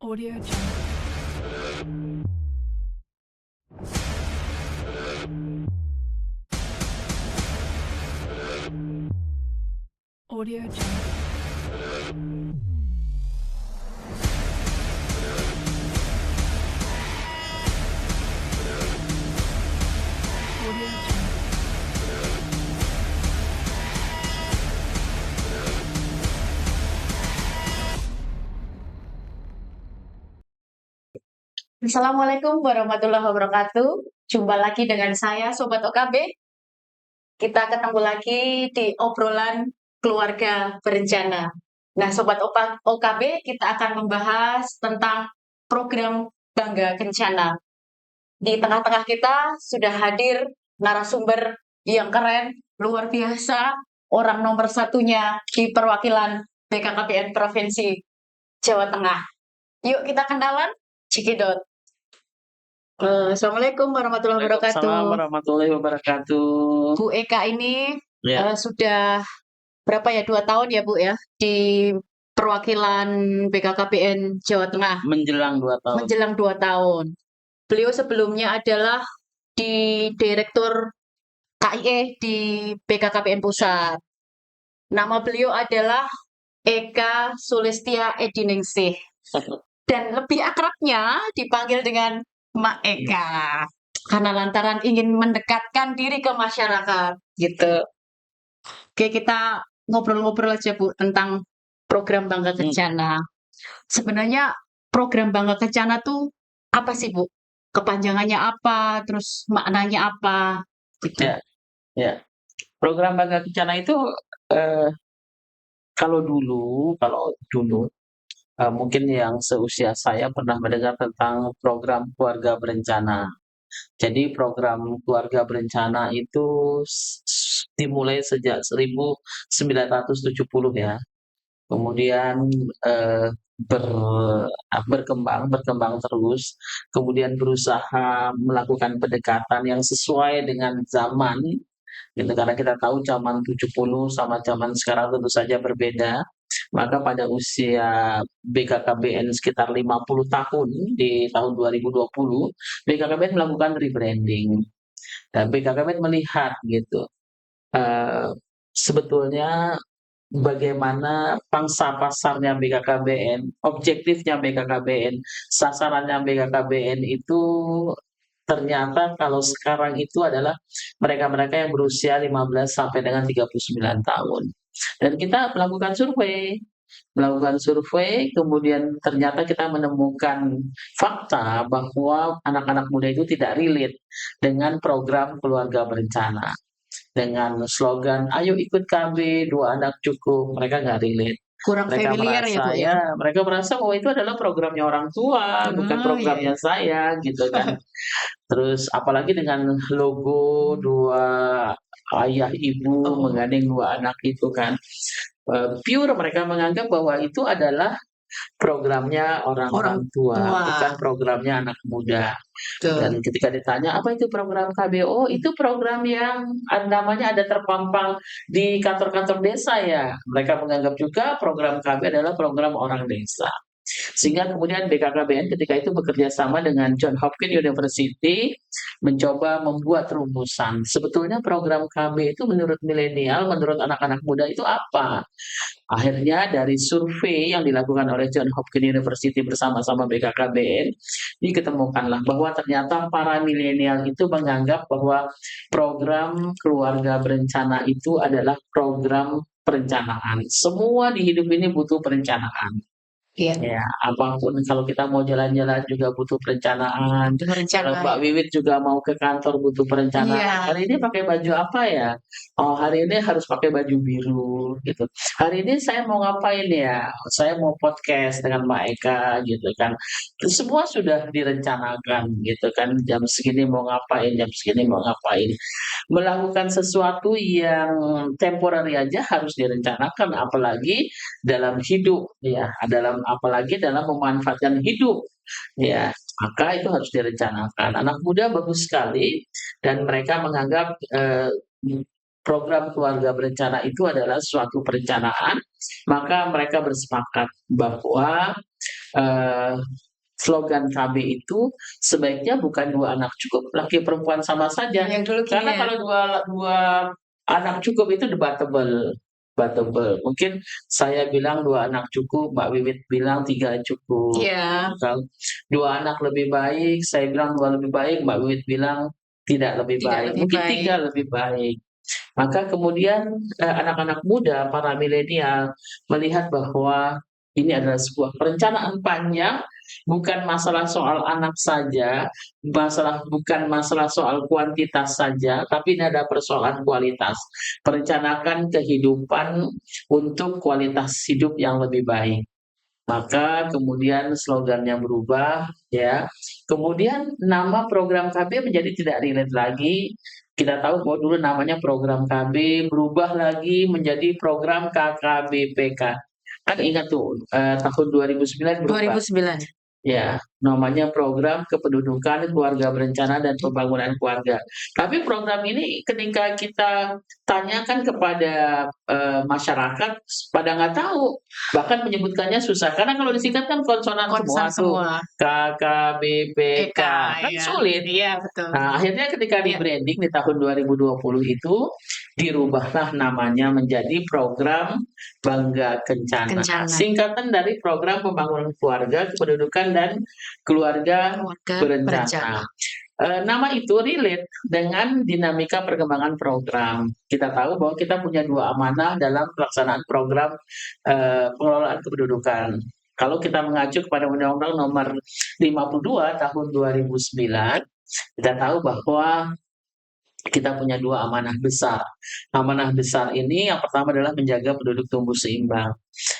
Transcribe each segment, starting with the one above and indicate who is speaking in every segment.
Speaker 1: Audio Jungle. Audio Jungle. Audio Jungle.
Speaker 2: Assalamualaikum warahmatullahi wabarakatuh. Jumpa lagi dengan saya, Sobat OKB. Kita ketemu lagi di obrolan keluarga berencana. Nah, Sobat OKB, kita akan membahas tentang program Bangga Kencana. Di tengah-tengah kita sudah hadir narasumber yang keren, luar biasa, orang nomor satunya di perwakilan BKKBN Provinsi Jawa Tengah. Yuk kita kenalan, Cikidot. Assalamualaikum warahmatullahi
Speaker 3: Waalaikumsalam
Speaker 2: wabarakatuh.
Speaker 3: warahmatullahi wabarakatuh.
Speaker 2: Bu Eka ini
Speaker 3: Ya,
Speaker 2: sudah berapa ya, 2 tahun ya Bu ya, di perwakilan BKKBN Jawa Tengah,
Speaker 3: menjelang 2 tahun.
Speaker 2: menjelang 2 tahun. Beliau sebelumnya adalah di Direktur KIE di BKKBN Pusat. Nama beliau adalah Eka Sulistia Ediningsih. Dan lebih akrabnya dipanggil dengan Mak Eka. Karena lantaran ingin mendekatkan diri ke masyarakat, gitu. Oke, kita ngobrol-ngobrol aja Bu tentang program Bangga Kencana. Sebenarnya program Bangga Kencana tuh apa sih Bu? Kepanjangannya apa? Terus maknanya apa? Gitu.
Speaker 3: Ya, ya. Program Bangga Kencana itu, eee, kalau dulu, mungkin yang seusia saya pernah mendengar tentang program keluarga berencana. Jadi program keluarga berencana itu dimulai sejak 1970 ya. Kemudian, eee, ber berkembang terus, kemudian berusaha melakukan pendekatan yang sesuai dengan zaman, gitu. Karena kita tahu zaman 70 sama zaman sekarang tentu saja berbeda. Maka pada usia BKKBN sekitar 50 tahun di tahun 2020, BKKBN melakukan rebranding dan BKKBN melihat gitu, eee, sebetulnya bagaimana pangsa pasarnya BKKBN, objektifnya BKKBN, sasarannya BKKBN itu ternyata kalau sekarang itu adalah mereka-mereka yang berusia 15 sampai dengan 39 tahun. Dan kita melakukan survei, kemudian ternyata kita menemukan fakta bahwa anak-anak muda itu tidak relate dengan program keluarga berencana. Dengan slogan, "Ayo ikut KB, 2 anak cukup." Mereka nggak relate.
Speaker 2: Kurang
Speaker 3: Mereka
Speaker 2: familiar ya
Speaker 3: merasa
Speaker 2: Bu ya?
Speaker 3: mereka merasa bahwa itu adalah programnya orang tua, bukan
Speaker 2: Oh iya,
Speaker 3: programnya
Speaker 2: iya.
Speaker 3: saya, gitu kan. Terus apalagi dengan logo 2 ayah ibu
Speaker 2: Oh,
Speaker 3: menggandeng 2 anak itu kan, pure mereka menganggap bahwa itu adalah programnya
Speaker 2: orang
Speaker 3: orang-orang tua,
Speaker 2: tua.
Speaker 3: bukan programnya anak muda.
Speaker 2: Betul.
Speaker 3: Dan ketika ditanya, "Apa itu program KBO?" "Itu program yang namanya ada terpampang di kantor-kantor desa ya." Mereka menganggap juga program KB adalah program orang desa. Sehingga kemudian BKKBN ketika itu bekerja sama dengan Johns Hopkins University mencoba membuat rumusan. Sebetulnya program KB itu menurut milenial, menurut anak-anak muda itu apa? Akhirnya dari survei yang dilakukan oleh Johns Hopkins University bersama-sama BKKBN, diketemukanlah bahwa ternyata para milenial itu menganggap bahwa program keluarga berencana itu adalah program perencanaan. Semua di hidup ini butuh perencanaan.
Speaker 2: Iya,
Speaker 3: Ya, apapun kalau kita mau jalan-jalan juga butuh perencanaan. Kalau
Speaker 2: berencana
Speaker 3: Mbak
Speaker 2: ya.
Speaker 3: Wiwit juga mau ke kantor butuh perencanaan.
Speaker 2: Iya.
Speaker 3: Hari ini pakai baju apa ya? Oh, hari ini harus pakai baju biru gitu. Hari ini saya mau ngapain ya? Saya mau podcast dengan Mbak Eka gitu kan. Itu semua sudah direncanakan gitu kan. Jam segini mau ngapain, jam segini mau ngapain. Melakukan sesuatu yang temporary aja harus direncanakan, apalagi dalam hidup ya, apalagi dalam memanfaatkan hidup ya, maka itu harus direncanakan. Anak muda bagus sekali dan mereka menganggap program keluarga berencana itu adalah suatu perencanaan, maka mereka bersepakat bahwa eh, slogan KB itu sebaiknya bukan dua anak cukup, laki perempuan sama saja.
Speaker 2: Yang dulu gini
Speaker 3: Karena
Speaker 2: ya.
Speaker 3: kalau dua dua anak cukup itu debatable. Debatable. Mungkin saya bilang dua anak cukup, Mbak Wiwit bilang tiga cukup.
Speaker 2: Iya.
Speaker 3: Kalau dua anak lebih baik, saya bilang dua lebih baik, Mbak Wiwit bilang tidak lebih
Speaker 2: Tidak
Speaker 3: baik.
Speaker 2: lebih
Speaker 3: Mungkin
Speaker 2: baik.
Speaker 3: tiga lebih baik. Maka kemudian anak-anak muda, para milenial melihat bahwa ini adalah sebuah perencanaan panjang, bukan masalah soal anak saja, bukan masalah soal kuantitas saja, tapi ini ada persoalan kualitas. Perencanakan kehidupan untuk kualitas hidup yang lebih baik. Maka kemudian slogannya berubah, ya. Kemudian nama program KB menjadi tidak relate lagi. Kita tahu bahwa dulu namanya program KB, berubah lagi menjadi program KKBPK. Kan ingat tuh, tahun 2009 berubah.
Speaker 2: 2009.
Speaker 3: Ya, namanya Program Kependudukan, Keluarga Berencana, dan Pembangunan Keluarga. Tapi program ini ketika kita tanyakan kepada masyarakat, pada nggak tahu, bahkan menyebutkannya susah. Karena kalau disingkat kan konsonan
Speaker 2: Konsen
Speaker 3: semua tuh,
Speaker 2: semua.
Speaker 3: KKBPK, kan
Speaker 2: iya.
Speaker 3: sulit.
Speaker 2: Iya, betul.
Speaker 3: Nah, akhirnya ketika
Speaker 2: Iya.
Speaker 3: rebranding di tahun 2020 itu, dirubahlah namanya menjadi Program Bangga Kencana.
Speaker 2: Kencana.
Speaker 3: Singkatan dari Program Pembangunan Keluarga, Kependudukan, dan Keluarga
Speaker 2: Keluarga
Speaker 3: Berencana. Nama itu relate dengan dinamika perkembangan program. Kita tahu bahwa kita punya dua amanah dalam pelaksanaan program pengelolaan kependudukan. Kalau kita mengacu kepada Undang-Undang Nomor 52 Tahun 2009, kita tahu bahwa kita punya dua amanah besar. Amanah besar ini yang pertama adalah menjaga penduduk tumbuh seimbang.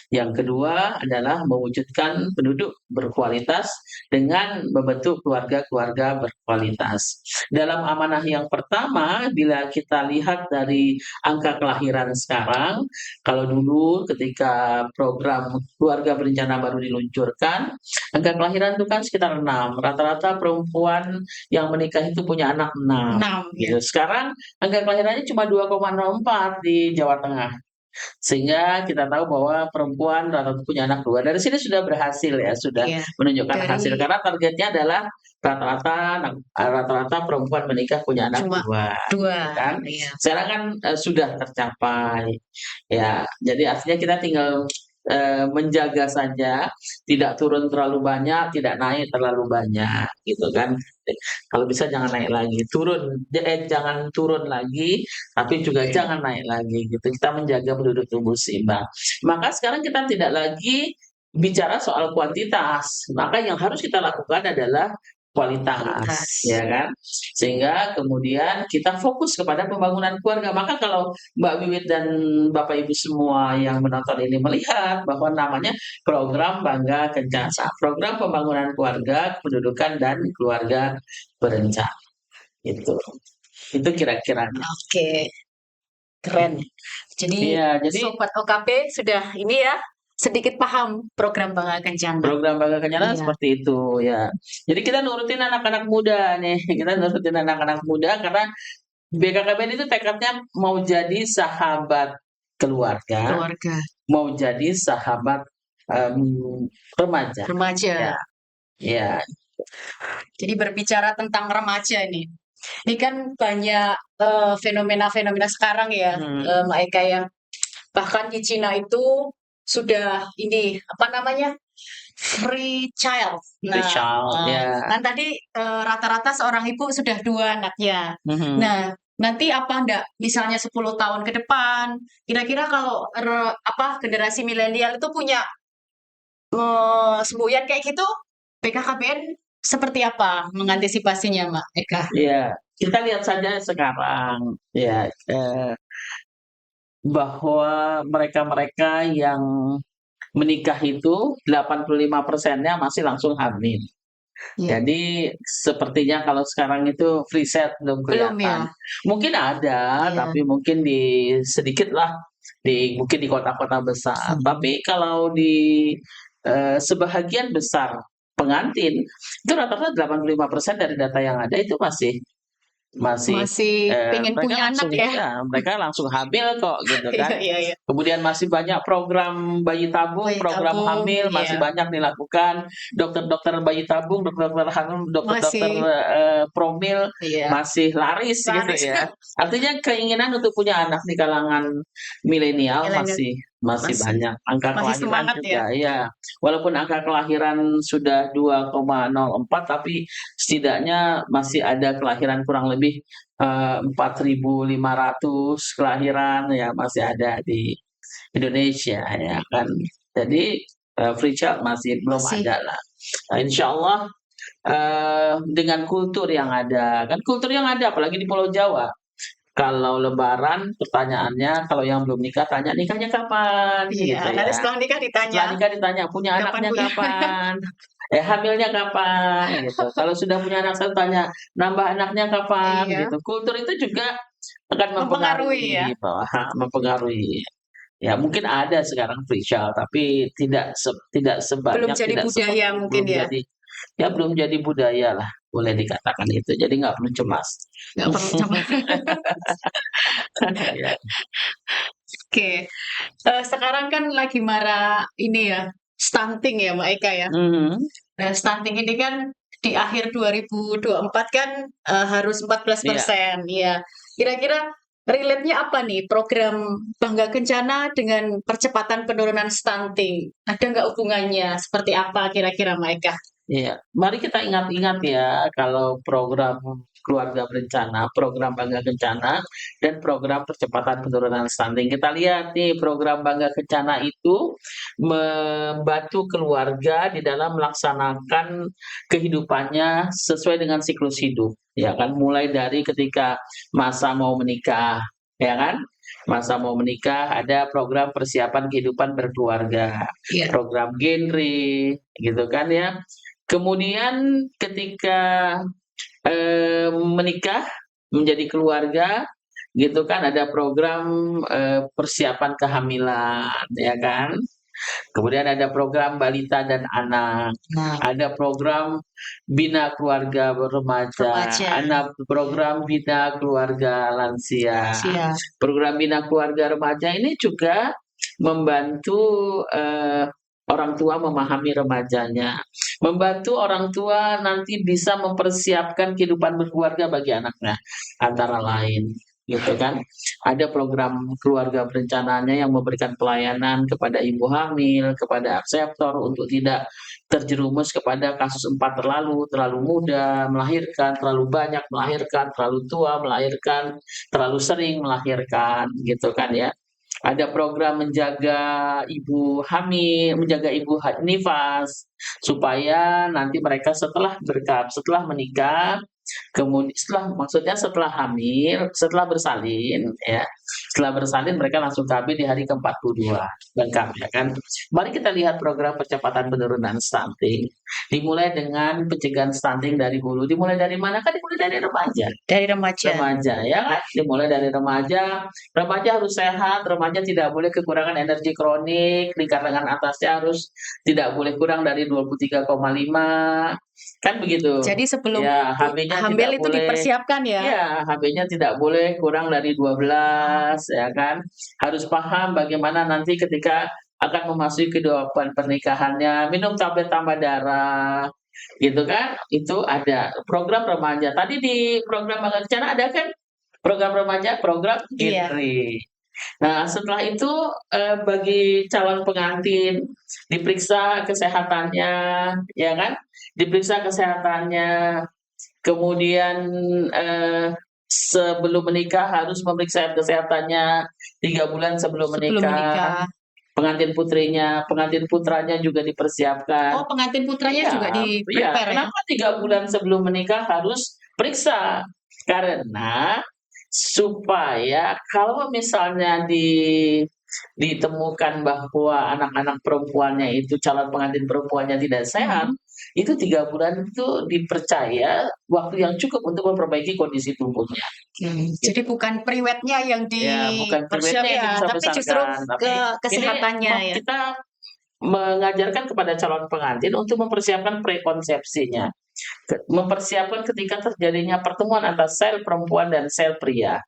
Speaker 3: Yang kedua adalah mewujudkan penduduk berkualitas dengan membentuk keluarga-keluarga berkualitas. Dalam amanah yang pertama, bila kita lihat dari angka kelahiran sekarang, kalau dulu ketika program keluarga berencana baru diluncurkan, angka kelahiran itu kan sekitar 6. Rata-rata perempuan yang menikah itu punya anak 6.
Speaker 2: 6.
Speaker 3: Gitu. Sekarang angka kelahirannya cuma 2,04 di Jawa Tengah. Sehingga kita tahu bahwa perempuan rata-rata punya anak 2. Dari sini sudah berhasil ya, sudah
Speaker 2: Iya.
Speaker 3: menunjukkan
Speaker 2: Dari-
Speaker 3: hasil. Karena targetnya adalah rata-rata perempuan menikah punya anak
Speaker 2: Cuma
Speaker 3: 2.
Speaker 2: 2.
Speaker 3: Kan?
Speaker 2: Iya.
Speaker 3: Sekarang kan sudah tercapai. Ya, jadi artinya kita tinggal menjaga saja, tidak turun terlalu banyak, tidak naik terlalu banyak, gitu kan. Kalau bisa jangan naik lagi, jangan turun lagi, tapi juga jangan naik lagi, gitu. Kita menjaga penduduk tumbuh seimbang. Maka sekarang kita tidak lagi bicara soal kuantitas, maka yang harus kita lakukan adalah kualitas, ya kan? Sehingga kemudian kita fokus kepada pembangunan keluarga. Maka kalau Mbak Wiwit dan Bapak Ibu semua yang menonton ini melihat bahwa namanya Program Bangga Kencana, Program Pembangunan Keluarga, Kependudukan, dan Keluarga Berencana. Itu kira-kira.
Speaker 2: Oke. Keren. Jadi,
Speaker 3: Iya, jadi
Speaker 2: Sobat OKP sudah ini ya, sedikit paham program Bangga Kencana.
Speaker 3: program Bangga Kencana
Speaker 2: Iya.
Speaker 3: seperti itu ya. Jadi kita nurutin anak-anak muda nih. Kita nurutin anak-anak muda karena BKKBN itu tekadnya mau jadi sahabat keluarga, mau jadi sahabat remaja.
Speaker 2: Remaja.
Speaker 3: Ya.
Speaker 2: Jadi berbicara tentang remaja ini. Ini kan banyak fenomena-fenomena sekarang ya, Mbak Eka ya. Bahkan di Cina itu sudah ini apa namanya? Free child.
Speaker 3: Free child, ya.
Speaker 2: Kan tadi rata-rata seorang ibu sudah 2 anaknya. Nah, nanti apa enggak misalnya 10 tahun ke depan, kira-kira kalau generasi milenial itu punya semboyan kayak gitu, BKKBN seperti apa mengantisipasinya, Mbak Eka?
Speaker 3: Ya, kita lihat saja sekarang ya bahwa mereka-mereka yang menikah itu 85%-nya masih langsung hamil.
Speaker 2: Iya.
Speaker 3: Jadi sepertinya kalau sekarang itu free set belum
Speaker 2: Belum
Speaker 3: kelihatan.
Speaker 2: ya.
Speaker 3: Mungkin ada,
Speaker 2: Iya.
Speaker 3: tapi mungkin sedikit lah mungkin di kota-kota besar. Tapi kalau di sebahagian besar pengantin itu rata-rata 85% dari data yang ada itu masih
Speaker 2: Masih pengen
Speaker 3: mereka
Speaker 2: punya anak
Speaker 3: langsung
Speaker 2: ya?
Speaker 3: mereka langsung hamil kok gitu
Speaker 2: Iya
Speaker 3: kan.
Speaker 2: iya iya.
Speaker 3: Kemudian masih banyak program bayi tabung,
Speaker 2: Bayi
Speaker 3: program
Speaker 2: tabung,
Speaker 3: hamil masih
Speaker 2: iya.
Speaker 3: banyak dilakukan. Dokter-dokter bayi tabung, dokter-dokter hamil, dokter-dokter
Speaker 2: Masih
Speaker 3: promil
Speaker 2: iya,
Speaker 3: masih laris gitu
Speaker 2: laris.
Speaker 3: ya. Artinya keinginan untuk punya anak di kalangan milenial
Speaker 2: Milenial
Speaker 3: masih
Speaker 2: masih
Speaker 3: banyak. Angka
Speaker 2: masih
Speaker 3: kelahiran
Speaker 2: semangat ya?
Speaker 3: juga ya. Walaupun angka kelahiran sudah 2,04 tapi setidaknya masih ada kelahiran kurang lebih 4.500 kelahiran ya masih ada di Indonesia ya kan. Jadi free child masih belum
Speaker 2: Masih
Speaker 3: ada lah. Nah, insya Allah dengan kultur yang ada kan kultur yang ada apalagi di Pulau Jawa. Kalau Lebaran pertanyaannya kalau yang belum nikah tanya nikahnya kapan
Speaker 2: iya,
Speaker 3: gitu
Speaker 2: nanti
Speaker 3: ya.
Speaker 2: setelah nikah ditanya,
Speaker 3: Setelah nikah ditanya punya
Speaker 2: kapan
Speaker 3: anaknya
Speaker 2: punya
Speaker 3: kapan, hamilnya kapan gitu. Kalau sudah punya anak saya tanya nambah anaknya kapan
Speaker 2: iya,
Speaker 3: gitu. Kultur itu juga akan
Speaker 2: mempengaruhi ya?
Speaker 3: mempengaruhi bahwa mempengaruhi. Ya mungkin ada sekarang free child tapi tidak
Speaker 2: Belum
Speaker 3: sebanyak
Speaker 2: jadi
Speaker 3: tidak
Speaker 2: budaya
Speaker 3: seperti
Speaker 2: mungkin ya?
Speaker 3: belum jadi budaya lah boleh dikatakan itu. Jadi nggak perlu cemas.
Speaker 2: Nggak perlu coba.
Speaker 3: Ya.
Speaker 2: Oke, sekarang kan lagi marah ini ya, stunting ya Mbak Eka ya?
Speaker 3: Mhm.
Speaker 2: Nah, stunting ini kan di akhir 2024 kan harus
Speaker 3: Iya.
Speaker 2: 14%. Ya. Kira-kira relate-nya apa nih program Bangga Kencana dengan percepatan penurunan stunting? Ada nggak hubungannya? Seperti apa kira-kira Mbak Eka?
Speaker 3: Iya, mari kita ingat-ingat ya kalau program keluarga berencana, program Bangga Kencana, dan program percepatan penurunan stunting. Kita lihat nih program Bangga Kencana itu membantu keluarga di dalam melaksanakan kehidupannya sesuai dengan siklus hidup, ya kan? Mulai dari ketika masa mau menikah, ya kan? Masa mau menikah ada program persiapan kehidupan berkeluarga,
Speaker 2: Iya.
Speaker 3: program genre, gitu kan ya. Kemudian ketika, menikah, menjadi keluarga, gitu kan, ada program, persiapan kehamilan, ya kan. Kemudian ada program balita dan anak,
Speaker 2: Nah,
Speaker 3: ada program bina keluarga remaja,
Speaker 2: remaja,
Speaker 3: ada program bina keluarga lansia.
Speaker 2: lansia.
Speaker 3: Program bina keluarga remaja ini juga membantu, orang tua memahami remajanya, membantu orang tua nanti bisa mempersiapkan kehidupan berkeluarga bagi anaknya, antara lain, gitu kan. Ada program keluarga berencananya yang memberikan pelayanan kepada ibu hamil, kepada akseptor untuk tidak terjerumus kepada kasus 4 terlalu muda melahirkan, terlalu banyak melahirkan, terlalu tua melahirkan, terlalu sering melahirkan, gitu kan ya. Ada program menjaga ibu hamil, menjaga ibu nifas, supaya nanti mereka setelah menikah, setelah hamil, setelah bersalin, ya, setelah bersalin mereka langsung KB di hari ke-42, lengkap ya kan. Mari kita lihat program percepatan penurunan stunting. Dimulai dengan pencegahan stunting dari hulu. Dimulai dari mana? Kan dimulai dari remaja.
Speaker 2: Dari remaja.
Speaker 3: Remaja ya kan, dimulai dari remaja. Remaja harus sehat, remaja tidak boleh kekurangan energi kronik, lingkar lengan atasnya harus tidak boleh kurang dari 23,5, kan begitu.
Speaker 2: Jadi sebelum
Speaker 3: Ya, HB-nya tidak
Speaker 2: hamil itu
Speaker 3: boleh,
Speaker 2: dipersiapkan ya?
Speaker 3: ya HB-nya tidak boleh kurang dari 12 ya kan. Harus paham bagaimana nanti ketika akan memasuki kehidupan pernikahannya, minum tablet tambah darah, gitu kan. Itu ada program remaja. Tadi di program Bangga Kencana ada kan program remaja, program
Speaker 2: Iya.
Speaker 3: genre. Nah, setelah itu bagi calon pengantin diperiksa kesehatannya, ya kan? Diperiksa kesehatannya. Kemudian sebelum menikah harus memeriksa kesehatannya 3 bulan sebelum
Speaker 2: Sebelum
Speaker 3: menikah.
Speaker 2: menikah.
Speaker 3: Pengantin putrinya, pengantin putranya juga dipersiapkan.
Speaker 2: Oh, pengantin putranya
Speaker 3: Iya,
Speaker 2: juga
Speaker 3: iya.
Speaker 2: di-prepare ya?
Speaker 3: Kenapa 3 bulan sebelum menikah harus periksa? Karena supaya kalau misalnya ditemukan bahwa anak-anak perempuannya itu calon pengantin perempuannya tidak sehat, itu 3 bulan itu dipercaya waktu yang cukup untuk memperbaiki kondisi tubuhnya.
Speaker 2: Jadi bukan priwetnya yang
Speaker 3: Ya, bukan priwetnya yang
Speaker 2: ya, tapi justru
Speaker 3: dibesar-besarkan, tapi
Speaker 2: ke
Speaker 3: ini
Speaker 2: kesehatannya ya.
Speaker 3: kita mengajarkan kepada calon pengantin untuk mempersiapkan prekonsepsinya. mempersiapkan ketika terjadinya pertemuan antara sel perempuan dan sel pria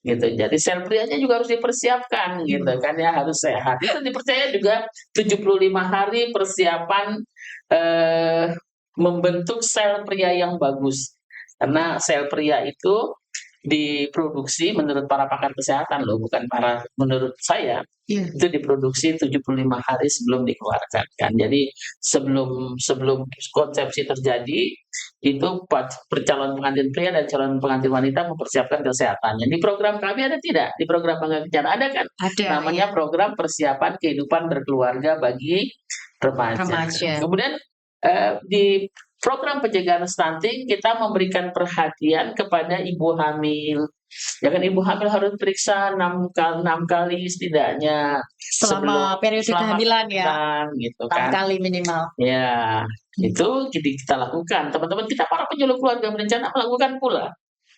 Speaker 3: gitu. Jadi sel prianya juga harus dipersiapkan gitu kan ya, harus sehat. Itu dipercaya juga 75 hari persiapan eh, membentuk sel pria yang bagus. Karena sel pria itu diproduksi menurut para pakar kesehatan loh, bukan menurut saya.
Speaker 2: Iya.
Speaker 3: Itu diproduksi 75 hari sebelum dikeluarkan kan. Jadi sebelum sebelum konsepsi terjadi itu calon pengantin pria dan calon pengantin wanita mempersiapkan kesehatannya. Di program kami ada tidak? Di program Bangga Kencana ada kan?
Speaker 2: Ada,
Speaker 3: Namanya
Speaker 2: ya.
Speaker 3: program persiapan kehidupan berkeluarga bagi remaja. Kemudian di program pencegahan stunting kita memberikan perhatian kepada ibu hamil. Ya kan, ibu hamil harus periksa 6 kali setidaknya
Speaker 2: Selama periode kehamilan ya.
Speaker 3: Gitu
Speaker 2: 6
Speaker 3: kan.
Speaker 2: kali minimal.
Speaker 3: Ya, itu kita lakukan. Teman-teman kita para penyuluh keluarga berencana melakukan pula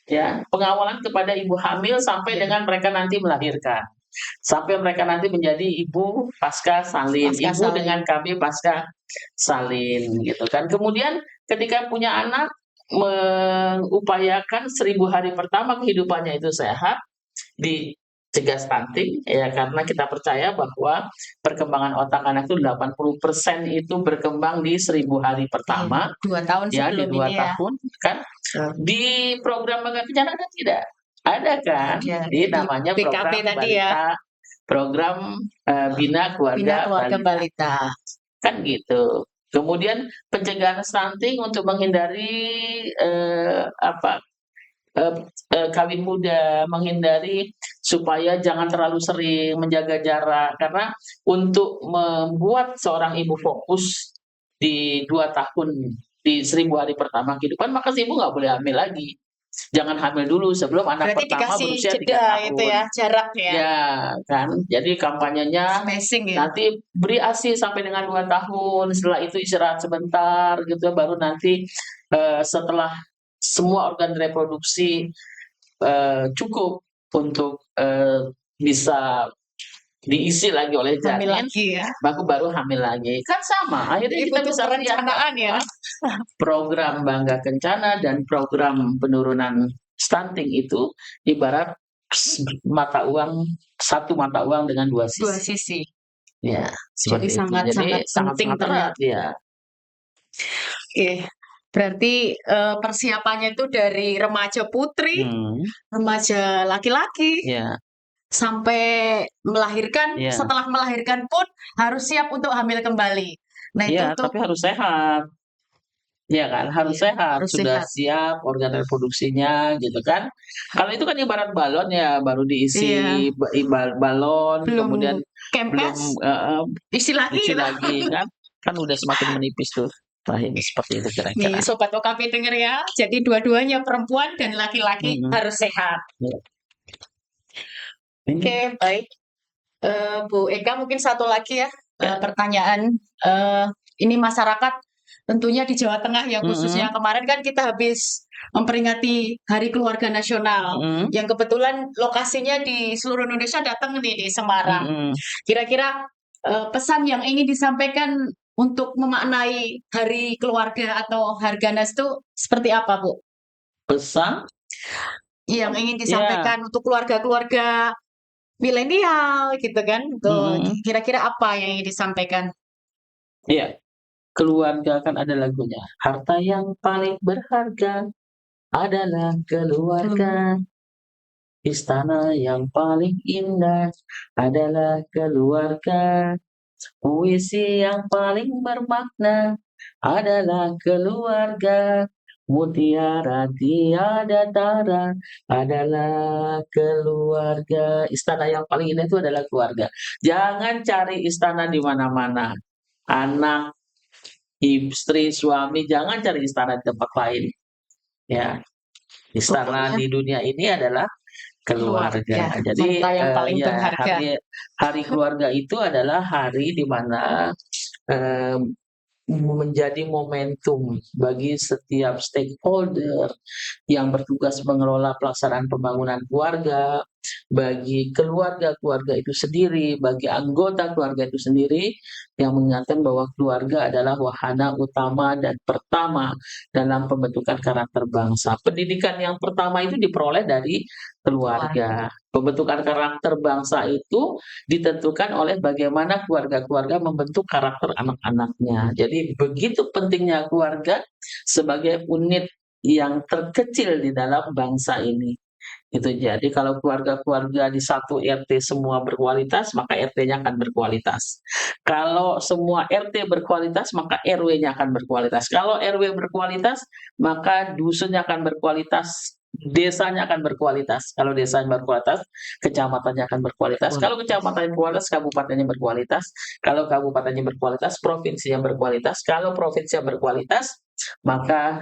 Speaker 3: ya pengawalan kepada ibu hamil sampai dengan mereka nanti melahirkan. Sampai mereka nanti menjadi ibu pasca salin, ibu dengan KB pasca salin gitu kan. Kemudian ketika punya anak mengupayakan 1000 hari pertama kehidupannya itu sehat, dicegah stunting ya, karena kita percaya bahwa perkembangan otak anak itu 80% itu berkembang di 1000 hari pertama.
Speaker 2: 2 tahun
Speaker 3: Ya,
Speaker 2: sebelum
Speaker 3: di 2
Speaker 2: ini ya.
Speaker 3: tahun kan. Di program Bangga Kencana ada tidak? Ada kan?
Speaker 2: Ya,
Speaker 3: Di namanya
Speaker 2: BKP
Speaker 3: program
Speaker 2: tadi
Speaker 3: balita,
Speaker 2: ya.
Speaker 3: program Bina Keluarga
Speaker 2: Balita.
Speaker 3: Kan gitu. Kemudian pencegahan stunting untuk menghindari kawin muda, menghindari supaya jangan terlalu sering, menjaga jarak. Karena untuk membuat seorang ibu fokus di 2 tahun, di 1000 hari pertama kehidupan, maka si ibu nggak boleh hamil lagi. Jangan hamil dulu sebelum anak
Speaker 2: Berarti
Speaker 3: pertama
Speaker 2: dikasih
Speaker 3: berusia 3
Speaker 2: jeda
Speaker 3: tahun.
Speaker 2: itu ya, jarak ya.
Speaker 3: Ya kan, jadi kampanyenya
Speaker 2: Spacing ya.
Speaker 3: nanti beri ASI sampai dengan 2 tahun, setelah itu istirahat sebentar gitu, baru nanti setelah semua organ reproduksi cukup untuk bisa diisi lagi oleh
Speaker 2: Hamil
Speaker 3: janin,
Speaker 2: lagi ya.
Speaker 3: baru hamil lagi. Kan sama, akhirnya
Speaker 2: Itu
Speaker 3: kita
Speaker 2: butuh
Speaker 3: bisa
Speaker 2: perencanaan ya.
Speaker 3: program Bangga Kencana dan program penurunan stunting itu ibarat satu mata uang dengan 2 sisi.
Speaker 2: 2 sisi.
Speaker 3: Ya,
Speaker 2: Jadi
Speaker 3: seperti itu.
Speaker 2: sangat-sangat penting
Speaker 3: erat ya.
Speaker 2: Oke. Berarti persiapannya itu dari remaja putri, remaja laki-laki,
Speaker 3: Ya,
Speaker 2: sampai melahirkan.
Speaker 3: Ya.
Speaker 2: Setelah melahirkan pun harus siap untuk hamil kembali. Nah, itu
Speaker 3: ya,
Speaker 2: untuk
Speaker 3: tapi harus sehat. Ya kan, harus
Speaker 2: Iya,
Speaker 3: sehat,
Speaker 2: harus
Speaker 3: sudah
Speaker 2: sehat.
Speaker 3: siap organ reproduksinya gitu kan. Kalau itu kan ibarat balon ya, baru diisi balon,
Speaker 2: belum
Speaker 3: kemudian belum
Speaker 2: kempes, isi lagi
Speaker 3: isi
Speaker 2: gitu.
Speaker 3: lagi kan udah semakin menipis tuh. Nah, ini seperti itu kira-kira.
Speaker 2: Nih, Sobat OKP denger ya. Jadi dua-duanya perempuan dan laki-laki harus sehat.
Speaker 3: Ya.
Speaker 2: Oke, baik. Bu Eka mungkin satu lagi ya, pertanyaan. Ini masyarakat tentunya di Jawa Tengah ya, khususnya kemarin kan kita habis memperingati Hari Keluarga Nasional, yang kebetulan lokasinya di seluruh Indonesia datang nih di Semarang. Kira-kira pesan yang ingin disampaikan untuk memaknai Hari Keluarga atau Harganas itu seperti apa, Bu?
Speaker 3: Pesan
Speaker 2: Yang ingin disampaikan untuk keluarga-keluarga milenial gitu kan, tuh kira-kira apa yang ingin disampaikan?
Speaker 3: Iya, keluarga kan ada lagunya. Harta yang paling berharga adalah keluarga. Istana yang paling indah adalah keluarga. Puisi yang paling bermakna adalah keluarga. Mutiara tiada tara adalah keluarga. Istana yang paling indah itu adalah keluarga. Jangan cari istana di mana-mana. Anak, istri, suami, jangan cari istana di tempat lain. Ya, istana di dunia ini adalah keluarga. Jadi
Speaker 2: yang paling berharga.
Speaker 3: Hari keluarga itu adalah hari di mana menjadi momentum bagi setiap stakeholder yang bertugas mengelola pelaksanaan pembangunan keluarga, bagi keluarga-keluarga itu sendiri, bagi anggota keluarga itu sendiri, yang mengingatkan bahwa keluarga adalah wahana utama dan pertama dalam pembentukan karakter bangsa. Pendidikan yang pertama itu diperoleh dari keluarga. Pembentukan karakter bangsa itu ditentukan oleh bagaimana keluarga-keluarga membentuk karakter anak-anaknya. Jadi begitu pentingnya keluarga sebagai unit yang terkecil di dalam bangsa ini. Itu jadi kalau keluarga-keluarga di satu RT semua berkualitas, maka RT-nya akan berkualitas. Kalau semua RT berkualitas, maka RW-nya akan berkualitas. Kalau RW berkualitas, maka dusunnya akan berkualitas, desanya akan berkualitas. Kalau desanya berkualitas, kecamatannya akan berkualitas. Kalau kecamatannya berkualitas, kabupatennya berkualitas. Kalau kabupatennya berkualitas, provinsinya berkualitas. Kalau provinsinya berkualitas, maka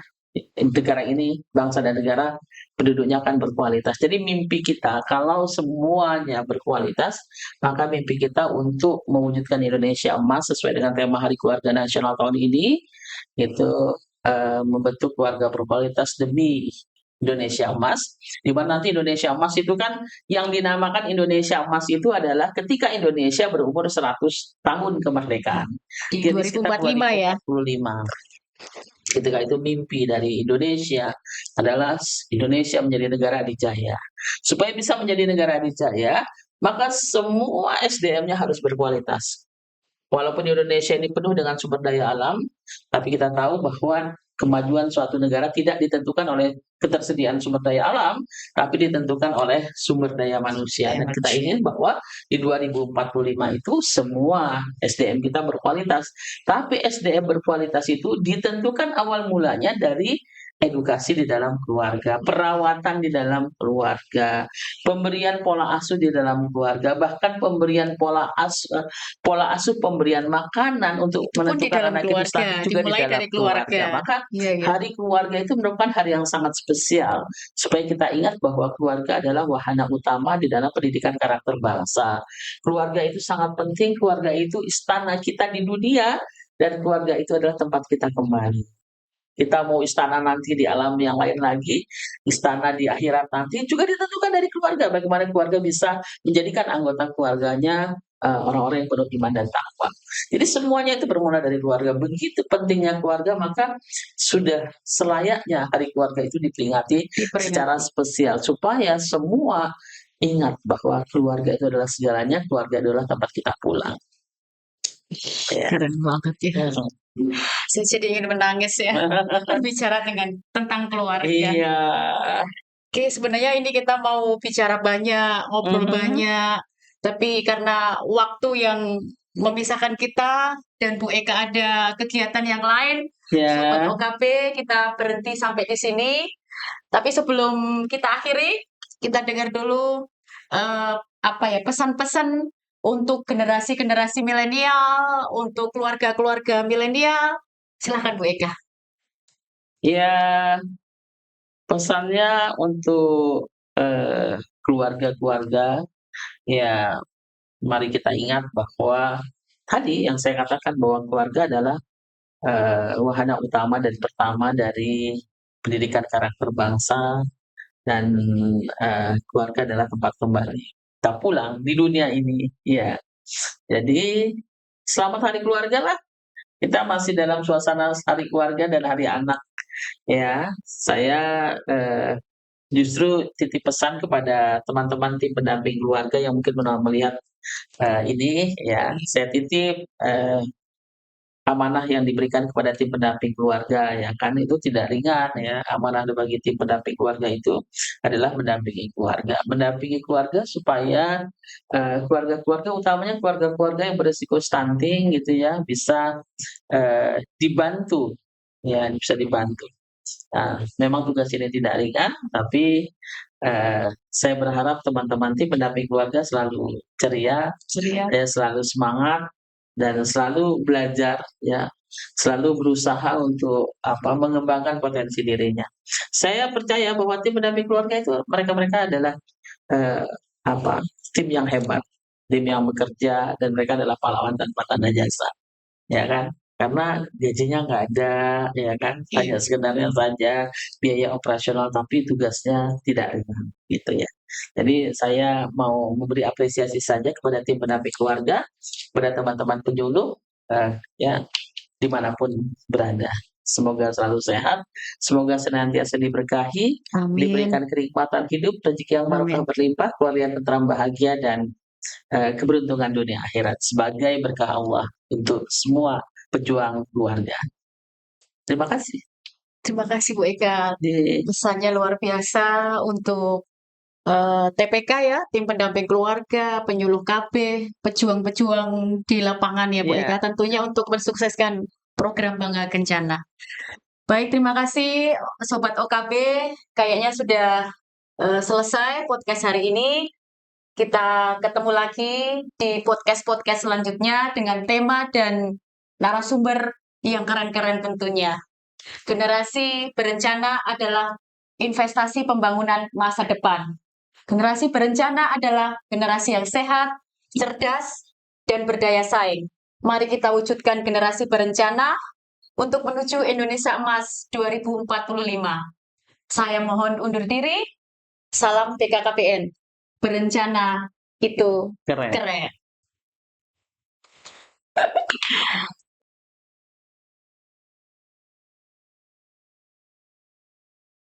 Speaker 3: negara ini, bangsa dan negara, penduduknya akan berkualitas. Jadi mimpi kita, kalau semuanya berkualitas, maka mimpi kita untuk mewujudkan Indonesia emas sesuai dengan tema Hari Keluarga Nasional tahun ini, itu membentuk keluarga berkualitas demi Indonesia emas, di mana nanti Indonesia emas itu kan yang dinamakan Indonesia emas itu adalah ketika Indonesia berumur 100 tahun kemerdekaan.
Speaker 2: Di
Speaker 3: Jadi sekitar
Speaker 2: 2045 ya.
Speaker 3: 2045. Ketika itu mimpi dari Indonesia adalah Indonesia menjadi negara adijaya. Supaya bisa menjadi negara adijaya, maka semua SDM-nya harus berkualitas. Walaupun Indonesia ini penuh dengan sumber daya alam, tapi kita tahu bahwa kemajuan suatu negara tidak ditentukan oleh ketersediaan sumber daya alam, tapi ditentukan oleh sumber daya manusia. Dan kita ingin bahwa di 2045 itu semua SDM kita berkualitas. Tapi SDM berkualitas itu ditentukan awal mulanya dari edukasi di dalam keluarga, perawatan di dalam keluarga, pemberian pola asuh di dalam keluarga, bahkan pemberian pola asuh pemberian makanan untuk
Speaker 2: Itu pun di
Speaker 3: menentukan
Speaker 2: dalam
Speaker 3: anak itu
Speaker 2: keluarga,
Speaker 3: tadi juga di
Speaker 2: dimulai
Speaker 3: dalam
Speaker 2: dari keluarga.
Speaker 3: Maka
Speaker 2: Iya, iya.
Speaker 3: hari keluarga itu merupakan hari yang sangat spesial supaya kita ingat bahwa keluarga adalah wahana utama di dalam pendidikan karakter bangsa. Keluarga itu sangat penting, keluarga itu istana kita di dunia, dan keluarga itu adalah tempat kita kembali. Kita mau istana nanti di alam yang lain lagi, istana di akhirat nanti juga ditentukan dari keluarga. Bagaimana keluarga bisa menjadikan anggota keluarganya orang-orang yang penuh iman dan takwa. Jadi semuanya itu bermula dari keluarga. Begitu pentingnya keluarga, maka sudah selayaknya hari keluarga itu diperingati secara spesial supaya semua ingat bahwa keluarga itu adalah segalanya, keluarga adalah tempat kita pulang. Ya.
Speaker 2: Keren banget ya. Saya jadi ingin menangis ya berbicara tentang keluarga.
Speaker 3: Iya.
Speaker 2: Oke, sebenarnya ini kita mau bicara banyak, ngobrol banyak, tapi karena waktu yang memisahkan kita dan Bu Eka ada kegiatan yang lain, Sobat
Speaker 3: Ya.
Speaker 2: OKP kita berhenti sampai di sini. Tapi sebelum kita akhiri, kita dengar dulu pesan-pesan untuk generasi-generasi milenial, untuk keluarga-keluarga milenial. Silahkan Bu Eka.
Speaker 3: Ya, pesannya untuk keluarga-keluarga, ya mari kita ingat bahwa tadi yang saya katakan bahwa keluarga adalah wahana utama dan pertama dari pendidikan karakter bangsa, dan keluarga adalah tempat kembali kita pulang di dunia ini. Ya, jadi selamat hari keluarga lah. Kita masih dalam suasana hari keluarga dan hari anak. Ya, saya justru titip pesan kepada teman-teman tim pendamping keluarga yang mungkin melihat ini, ya, saya titip amanah yang diberikan kepada tim pendamping keluarga, ya kan, itu tidak ringan ya. Amanah bagi tim pendamping keluarga itu adalah mendampingi keluarga supaya keluarga-keluarga, utamanya keluarga-keluarga yang berisiko stunting gitu ya, bisa dibantu, ya, bisa dibantu. Nah, memang tugas ini tidak ringan, tapi saya berharap teman-teman tim pendamping keluarga selalu ceria, selalu semangat, dan selalu belajar, ya, selalu berusaha untuk mengembangkan potensi dirinya. Saya percaya bahwa tim pendamping keluarga itu mereka adalah eh, tim yang hebat, tim yang bekerja, dan mereka adalah pahlawan tanpa tanda jasa, ya kan? karena gajinya nggak ada, ya kan? Hanya sekedarnya saja biaya operasional, tapi tugasnya tidak ringan, gitu ya. Jadi saya mau memberi apresiasi saja kepada tim pendamping keluarga, kepada teman-teman penyuluh, ya dimanapun berada. Semoga selalu sehat, semoga senantiasa diberkahi,
Speaker 2: Amin.
Speaker 3: diberikan kenikmatan hidup, rezeki yang barokah
Speaker 2: Amin.
Speaker 3: berlimpah, keluarga yang tentram bahagia, dan keberuntungan dunia akhirat sebagai berkah Allah untuk semua pejuang keluarga. Terima kasih.
Speaker 2: Terima kasih Bu Eka.
Speaker 3: Di-
Speaker 2: Pesannya luar biasa untuk TPK ya, tim pendamping keluarga, penyuluh KB, pejuang-pejuang di lapangan ya Bu
Speaker 3: Ya,
Speaker 2: Eka. Tentunya untuk mensukseskan program Bangga Kencana. Baik, terima kasih Sobat OKB. Kayaknya sudah selesai podcast hari ini. Kita ketemu lagi di podcast-podcast selanjutnya dengan tema dan narasumber yang keren-keren tentunya. Generasi berencana adalah investasi pembangunan masa depan. Generasi berencana adalah generasi yang sehat, cerdas, dan berdaya saing. Mari kita wujudkan generasi berencana untuk menuju Indonesia Emas 2045. Saya mohon undur diri. Salam BKKBN. Berencana itu
Speaker 3: keren.
Speaker 2: keren.